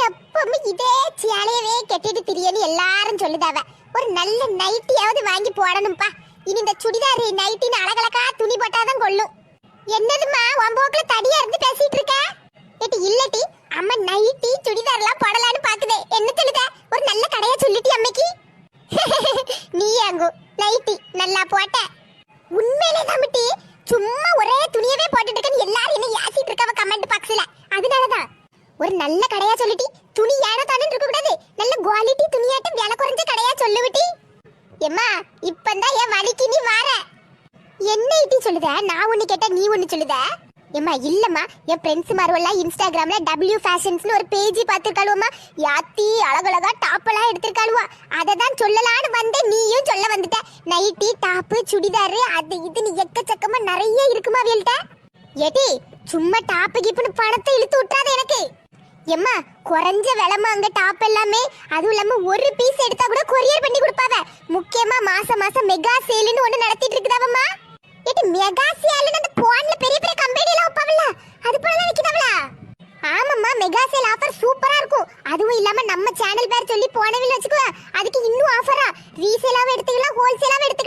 எப்பவுமே இதே சேலையவே கட்டிட்டு திரியன்னு எல்லாரும் சொல்லுதாவ. ஒரு நல்ல நைட்டியாவது வாங்கி போடணும்பா. இனி இந்த சுடிதார் நைட்டின்னு அழகழகா துணி போட்டாதான் கொள்ளும். என்னதுமா ஒம்போக்குல தடியா இருந்து பேசிட்டு இருக்க? ஏட்டி இல்லட்டி அம்மா நைட்டி சுடிதார் எல்லாம் போடலான்னு பாக்குதே. என்ன சொல்லுத? ஒரு நல்ல கடையா சொல்லிட்டி அம்மைக்கு. நீ அங்கு நைட்டி நல்லா போட்ட. உண்மையிலே தாமிட்டி சும்மா ஒரே துணியவே போட்டுட்டு இருக்கன்னு எல்லாரும் என்ன யாசிட்டு இருக்காவ கமெண்ட் பாக்ஸ்ல. அதனாலதான் ஒரு நல்ல கடையா சொல்லிட்டி. துணி ஏனோ தானே இருக்க கூடாது. நல்ல குவாலிட்டி துணியாட்டம் விலை குறைஞ்ச கடையா சொல்லுவிட்டி. எம்மா இப்பந்தான் என் வலிக்கு நீ வார. என்ன இட்டி சொல்லுத? நான் ஒண்ணு கேட்டா நீ ஒண்ணு சொல்லுத. எம்மா இல்லம்மா, என் ஃப்ரெண்ட்ஸ் மார்வெல்லாம் இன்ஸ்டாகிராம்ல W ஃபேஷன்ஸ்னு ஒரு பேஜ் பார்த்துருக்காளுவம்மா. யாத்தி அழகழகா டாப் எல்லாம் எடுத்திருக்காளுவா. அதை தான் சொல்லலான்னு வந்தேன், நீயும் சொல்ல வந்துட்ட. நைட்டி டாப்பு சுடிதாரு அது இதுன்னு எக்கச்சக்கமா நிறைய இருக்குமா வீல்ட்ட. ஏடி சும்மா டாப்பு கிப்புன்னு பணத்தை இழுத்து விட்டாத எனக்கு. எம்மா குறைஞ்ச விலைமா அங்க டாப் எல்லாமே. அதுவும் இல்லாம ஒரு பீஸ் எடுத்தா கூட கொரியர் பண்ணி கொடுப்பாவ. முக்கியமா மாசம் மாசம் மெகா சேல்னு ஒண்ணு நடத்திட்டு இருக்குதாவம்மா. ஏடி மெகா சேல்னு அந்த போன்ல பெரிய பெரிய கம்பெனி எல்லாம் வைப்பாவல, அது போல நிக்குதாவல. ஆமாம்மா, மெகா சேல் ஆஃபர் சூப்பரா இருக்கும். அதுவும் இல்லாம நம்ம சேனல் பேர் சொல்லி போனவில்லை வச்சுக்கோ, அதுக்கு இன்னும் ஆஃபரா. ரீசேலாவும் எடுத்துக்கலாம், ஹோல்சேலாவும் எடுத்துக்கலாம்.